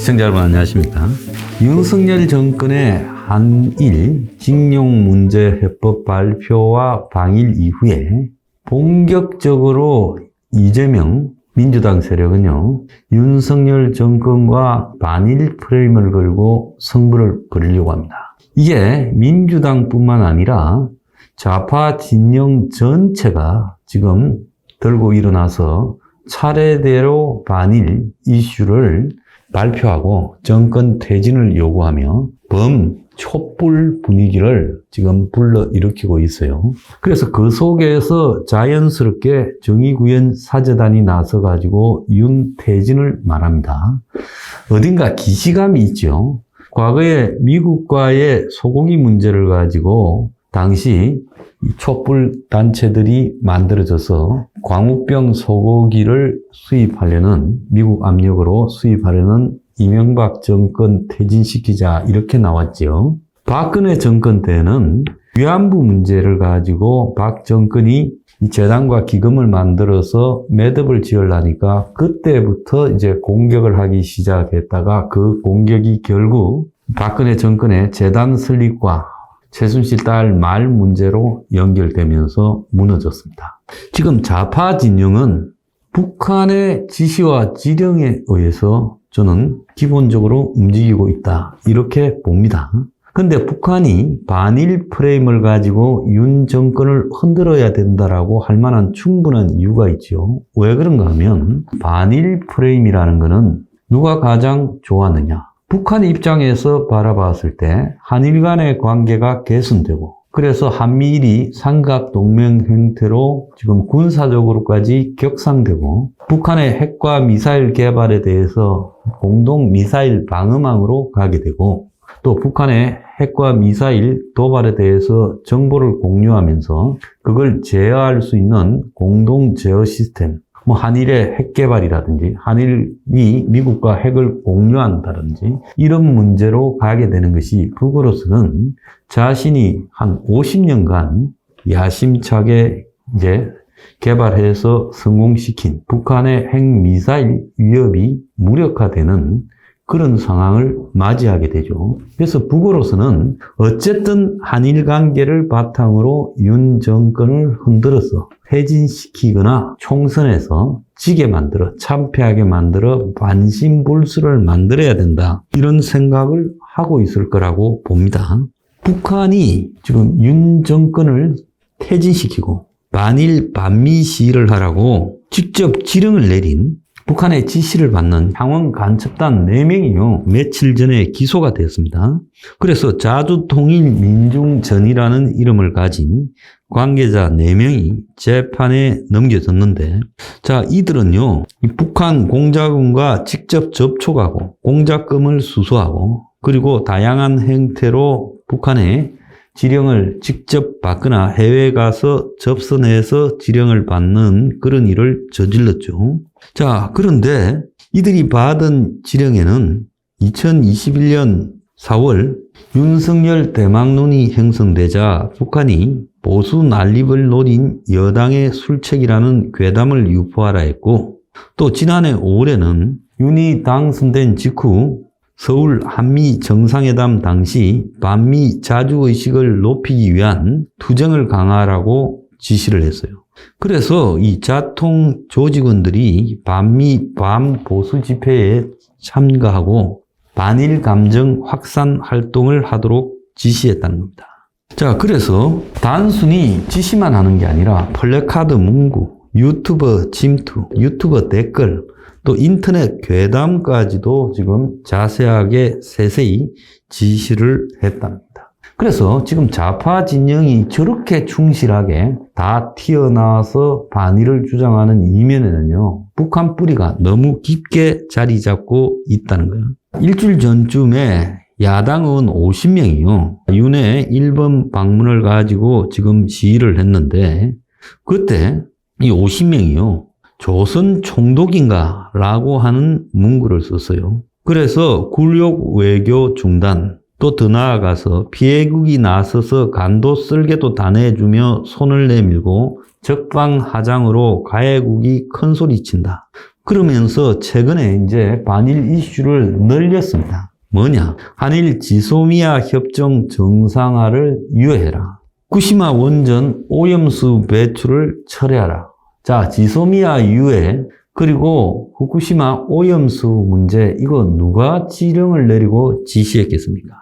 시청자 여러분 안녕하십니까. 윤석열 정권의 한일 징용 문제 해법 발표와 당일 이후에 본격적으로 이재명 민주당 세력은요, 윤석열 정권과 반일 프레임을 걸고 승부를 벌이려고 합니다. 이게 민주당뿐만 아니라 좌파 진영 전체가 지금 들고 일어나서 차례대로 반일 이슈를 발표하고 정권 퇴진을 요구하며 촛불 분위기를 지금 불러일으키고 있어요. 그래서 그 속에서 자연스럽게 정의구현 사재단이 나서가지고 윤퇴진을 말합니다. 어딘가 기시감이 있죠. 과거에 미국과의 소고기 문제를 가지고 당시 촛불 단체들이 만들어져서 광우병 소고기를 수입하려는, 미국 압력으로 수입하려는 이명박 정권 퇴진시키자 이렇게 나왔죠. 박근혜 정권 때는 위안부 문제를 가지고 박 정권이 이 재단과 기금을 만들어서 매듭을 지으려니까 그때부터 이제 공격을 하기 시작했다가 그 공격이 결국 박근혜 정권의 재단 설립과 최순실 딸 말 문제로 연결되면서 무너졌습니다. 지금 좌파 진영은 북한의 지시와 지령에 의해서 저는 기본적으로 움직이고 있다, 이렇게 봅니다. 근데 북한이 반일 프레임을 가지고 윤 정권을 흔들어야 된다라고 할 만한 충분한 이유가 있죠. 왜 그런가 하면 반일 프레임이라는 거는 누가 가장 좋았느냐? 북한 입장에서 바라봤을 때 한일 간의 관계가 개선되고, 그래서 한미일이 삼각동맹 형태로 지금 군사적으로까지 격상되고, 북한의 핵과 미사일 개발에 대해서 공동 미사일 방어망으로 가게 되고, 또 북한의 핵과 미사일 도발에 대해서 정보를 공유하면서 그걸 제어할 수 있는 공동 제어 시스템, 한일의 핵 개발이라든지 한일이 미국과 핵을 공유한다든지 이런 문제로 가게 되는 것이, 북으로서는 자신이 한 50년간 야심차게 이제 개발해서 성공시킨 북한의 핵 미사일 위협이 무력화되는 그런 상황을 맞이하게 되죠. 그래서 북으로서는 어쨌든 한일 관계를 바탕으로 윤 정권을 흔들어서 퇴진시키거나 총선에서 지게 만들어, 참패하게 만들어 반신불수를 만들어야 된다, 이런 생각을 하고 있을 거라고 봅니다. 북한이 지금 윤 정권을 퇴진시키고 반일 반미 시위를 하라고 직접 지령을 내린, 북한의 지시를 받는 향원 간첩단 4명이요, 며칠 전에 기소가 되었습니다. 그래서 자주통일민중전이라는 이름을 가진 관계자 4명이 재판에 넘겨졌는데, 자, 이들은요, 북한 공작원과 직접 접촉하고 공작금을 수수하고, 그리고 다양한 형태로 북한의 지령을 직접 받거나 해외에 가서 접선해서 지령을 받는 그런 일을 저질렀죠. 자, 그런데 이들이 받은 지령에는 2021년 4월 윤석열 대망론이 형성되자 북한이 보수 난립을 노린 여당의 술책이라는 괴담을 유포하라 했고, 또 지난해 5월에는 윤이 당선된 직후 서울 한미 정상회담 당시 반미 자주의식을 높이기 위한 투쟁을 강화하라고 지시를 했어요. 그래서 이 자통 조직원들이 반미 반보수 집회에 참가하고 반일 감정 확산 활동을 하도록 지시했다는 겁니다. 자, 그래서 단순히 지시만 하는 게 아니라 플래카드 문구, 유튜버 침투, 유튜버 댓글, 또 인터넷 괴담까지도 지금 자세하게 세세히 지시를 했답니다. 그래서 지금 좌파 진영이 저렇게 충실하게 다 튀어나와서 반일을 주장하는 이면에는요, 북한 뿌리가 너무 깊게 자리 잡고 있다는 거예요. 일주일 전쯤에 야당 의원 50명이요, 윤회 일본 방문을 가지고 지금 시위를 했는데, 그때 이 50명이요, 조선 총독인가? 라고 하는 문구를 썼어요. 그래서 굴욕 외교 중단, 또 더 나아가서 피해국이 나서서 간도 쓸개도 다 내주며 손을 내밀고 적방하장으로 가해국이 큰소리친다. 그러면서 최근에 이제 반일 이슈를 늘렸습니다. 뭐냐? 한일 지소미아 협정 정상화를 유예해라. 후쿠시마 원전 오염수 배출을 철회하라. 자, 지소미아 유예 그리고 후쿠시마 오염수 문제 이거 누가 지령을 내리고 지시했겠습니까?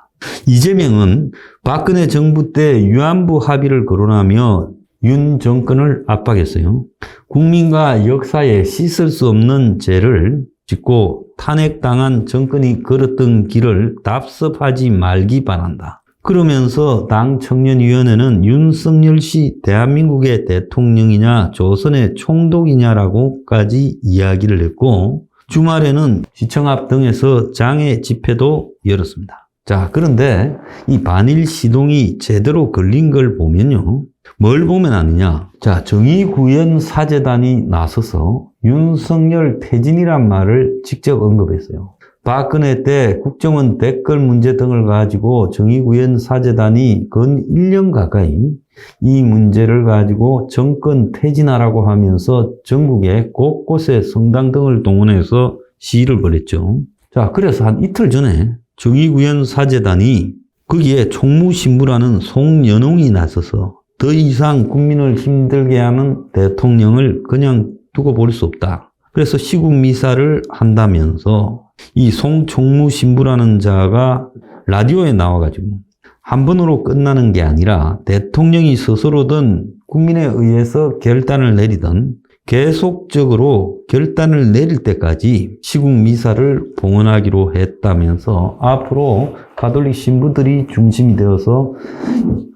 이재명은 박근혜 정부 때 위안부 합의를 거론하며 윤 정권을 압박했어요. 국민과 역사에 씻을 수 없는 죄를 짓고 탄핵당한 정권이 걸었던 길을 답습하지 말기 바란다. 그러면서 당 청년위원회는 윤석열 씨 대한민국의 대통령이냐 조선의 총독이냐라고까지 이야기를 했고 주말에는 시청 앞 등에서 장애 집회도 열었습니다. 자, 그런데 이 반일 시동이 제대로 걸린 걸 보면요. 뭘 보면 아느냐. 자, 정의구현사재단이 나서서 윤석열 퇴진이란 말을 직접 언급했어요. 박근혜 때 국정원 댓글 문제 등을 가지고 정의구현사재단이 근 1년 가까이 이 문제를 가지고 정권 퇴진하라고 하면서 전국에 곳곳에 성당 등을 동원해서 시위를 벌였죠. 자, 그래서 한 이틀 전에 정의구현사재단이 거기에 총무신부라는 송연홍이 나서서 더 이상 국민을 힘들게 하는 대통령을 그냥 두고 볼 수 없다. 그래서 시국미사를 한다면서 이 송총무신부라는 자가 라디오에 나와가지고 한 번으로 끝나는 게 아니라 대통령이 스스로든 국민에 의해서 결단을 내리든 계속적으로 결단을 내릴 때까지 시국미사를 봉헌하기로 했다면서 앞으로 가톨릭 신부들이 중심이 되어서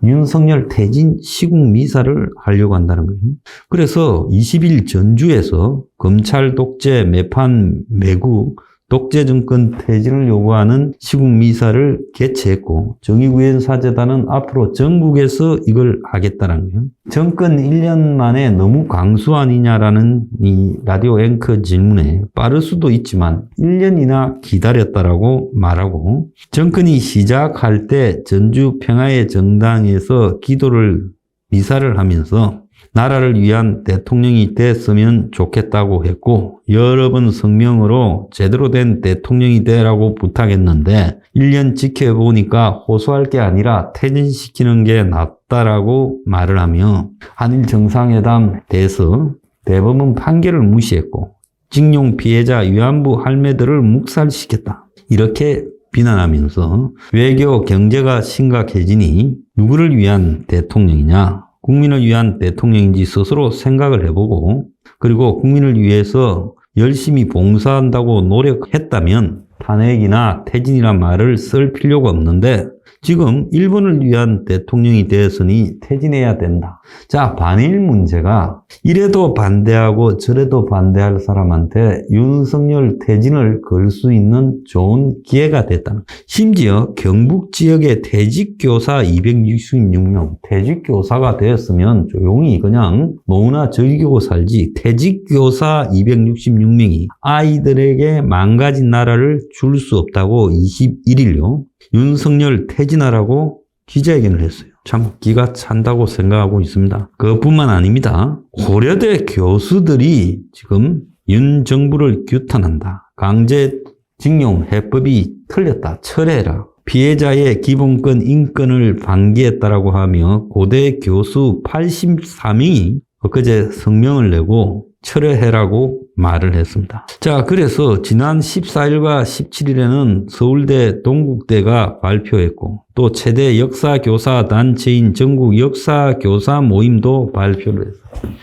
윤석열 퇴진 시국미사를 하려고 한다는 거예요. 그래서 20일 전주에서 검찰 독재, 매판, 매국, 독재 정권 퇴진을 요구하는 시국미사를 개최했고 정의구현사재단은 앞으로 전국에서 이걸 하겠다는 거예요. 정권 1년 만에 너무 강수 아니냐라는 이 라디오 앵커 질문에 빠를 수도 있지만 1년이나 기다렸다라고 말하고 정권이 시작할 때 전주 평화의 정당에서 기도를 미사를 하면서 나라를 위한 대통령이 됐으면 좋겠다고 했고 여러 번 성명으로 제대로 된 대통령이 되라고 부탁했는데 1년 지켜보니까 호소할 게 아니라 퇴진시키는 게 낫다라고 말을 하며 한일 정상회담 돼서 대법원 판결을 무시했고 징용 피해자 위안부 할매들을 묵살시켰다. 이렇게 비난하면서 외교 경제가 심각해지니 누구를 위한 대통령이냐? 국민을 위한 대통령인지 스스로 생각을 해보고 그리고 국민을 위해서 열심히 봉사한다고 노력했다면 탄핵이나 퇴진이란 말을 쓸 필요가 없는데 지금 일본을 위한 대통령이 되었으니 퇴진해야 된다. 자, 반일 문제가 이래도 반대하고 저래도 반대할 사람한테 윤석열 퇴진을 걸 수 있는 좋은 기회가 됐다는. 심지어 경북 지역의 퇴직교사 266명, 퇴직교사가 되었으면 조용히 그냥 노후나 즐기고 살지 퇴직교사 266명이 아이들에게 망가진 나라를 줄 수 없다고 21일요. 윤석열 퇴진하라고 기자회견을 했어요. 참 기가 찬다고 생각하고 있습니다. 그것뿐만 아닙니다. 고려대 교수들이 지금 윤 정부를 규탄한다. 강제징용 해법이 틀렸다. 철회해라. 피해자의 기본권 인권을 방기했다라고 하며 고대 교수 84명이 엊그제 성명을 내고 철회해라고 말을 했습니다. 자, 그래서 지난 14일과 17일에는 서울대, 동국대가 발표했고 또 최대 역사교사 단체인 전국 역사교사 모임도 발표를 했어요.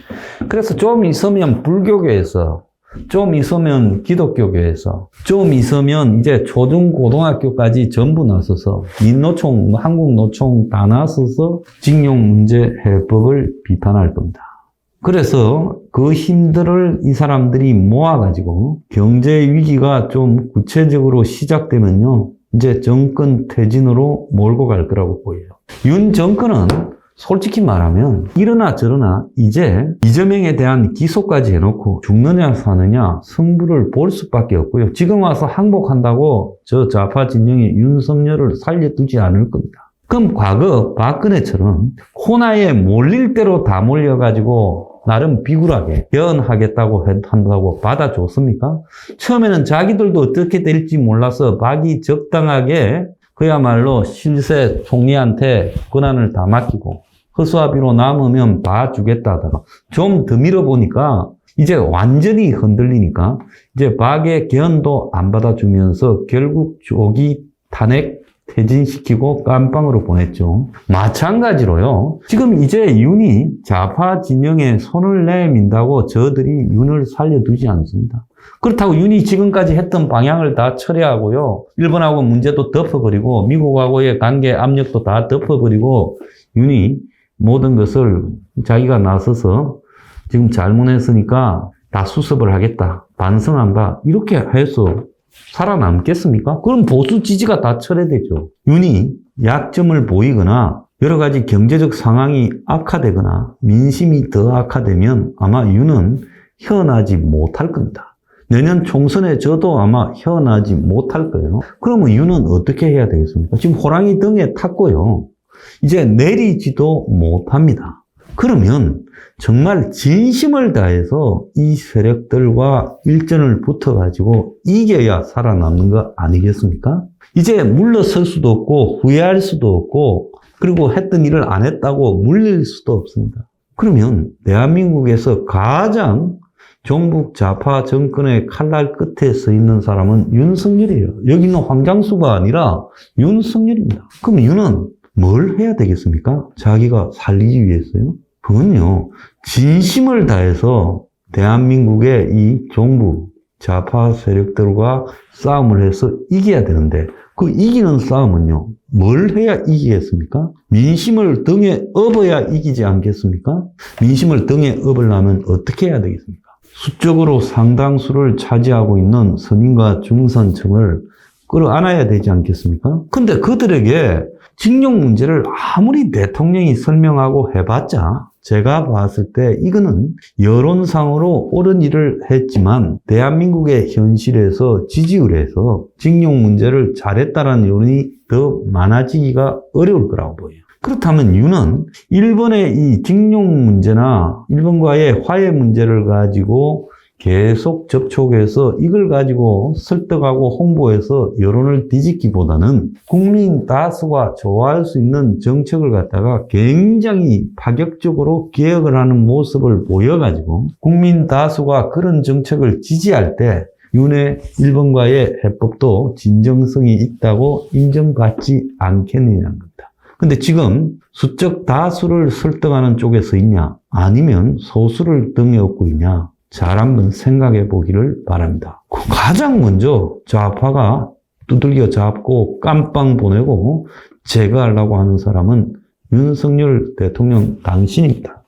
그래서 좀 있으면 불교계에서, 좀 있으면 기독교계에서, 좀 있으면 이제 초등 고등학교까지 전부 나서서 민노총, 한국노총 다 나서서 징용 문제 해법을 비판할 겁니다. 그래서 그 힘들을 이 사람들이 모아가지고 경제 위기가 좀 구체적으로 시작되면요. 이제 정권 퇴진으로 몰고 갈 거라고 보여요. 윤 정권은 솔직히 말하면 이러나 저러나 이제 이재명에 대한 기소까지 해놓고 죽느냐 사느냐 승부를 볼 수밖에 없고요. 지금 와서 항복한다고 저 좌파 진영의 윤석열을 살려두지 않을 겁니다. 그럼 과거 박근혜처럼 코너에 몰릴 대로 다 몰려가지고 나름 비굴하게 개헌하겠다고 한다고 받아줬습니까? 처음에는 자기들도 어떻게 될지 몰라서 박이 적당하게 그야말로 실세 총리한테 권한을 다 맡기고 허수아비로 남으면 봐주겠다 하다가 좀 더 밀어보니까 이제 완전히 흔들리니까 이제 박의 개헌도 안 받아주면서 결국 조기 탄핵 퇴진시키고 깜빵으로 보냈죠. 마찬가지로요. 지금 이제 윤이 좌파 진영에 손을 내민다고 저들이 윤을 살려두지 않습니다. 그렇다고 윤이 지금까지 했던 방향을 다 철회하고요. 일본하고 문제도 덮어버리고 미국하고의 관계 압력도 다 덮어버리고 윤이 모든 것을 자기가 나서서 지금 잘못했으니까 다 수습을 하겠다. 반성한다. 이렇게 해서 살아남겠습니까? 그럼 보수 지지가 다 철회되죠. 윤이 약점을 보이거나 여러 가지 경제적 상황이 악화되거나 민심이 더 악화되면 아마 윤은 헤어나지 못할 겁니다. 내년 총선에 저도 아마 헤어나지 못할 거예요. 그러면 윤은 어떻게 해야 되겠습니까? 지금 호랑이 등에 탔고요. 이제 내리지도 못합니다. 그러면 정말 진심을 다해서 이 세력들과 일전을 붙어가지고 이겨야 살아남는 거 아니겠습니까? 이제 물러설 수도 없고 후회할 수도 없고 그리고 했던 일을 안 했다고 물릴 수도 없습니다. 그러면 대한민국에서 가장 종북 좌파 정권의 칼날 끝에 서 있는 사람은 윤석열이에요. 여기는 황장수가 아니라 윤석열입니다. 그럼 윤은 뭘 해야 되겠습니까? 자기가 살리기 위해서요? 그건요, 진심을 다해서 대한민국의 이 종북 좌파 세력들과 싸움을 해서 이겨야 되는데 그 이기는 싸움은요, 뭘 해야 이기겠습니까? 민심을 등에 업어야 이기지 않겠습니까? 민심을 등에 업으려면 어떻게 해야 되겠습니까? 수적으로 상당수를 차지하고 있는 서민과 중산층을 끌어안아야 되지 않겠습니까? 근데 그들에게 징용 문제를 아무리 대통령이 설명하고 해봤자 제가 봤을 때 이거는 여론상으로 옳은 일을 했지만 대한민국의 현실에서 지지율에서 징용 문제를 잘했다라는 여론이 더 많아지기가 어려울 거라고 보여요. 그렇다면 윤은 일본의 이 징용 문제나 일본과의 화해 문제를 가지고 계속 접촉해서 이걸 가지고 설득하고 홍보해서 여론을 뒤집기보다는 국민 다수가 좋아할 수 있는 정책을 갖다가 굉장히 파격적으로 개혁을 하는 모습을 보여가지고 국민 다수가 그런 정책을 지지할 때 윤의 일본과의 해법도 진정성이 있다고 인정받지 않겠느냐는 겁니다. 근데 지금 수적 다수를 설득하는 쪽에 서 있냐 아니면 소수를 등에 업고 있냐 잘 한번 생각해 보기를 바랍니다. 가장 먼저 좌파가 두들겨 잡고 깜빵 보내고 제거하려고 하는 사람은 윤석열 대통령 당신입니다.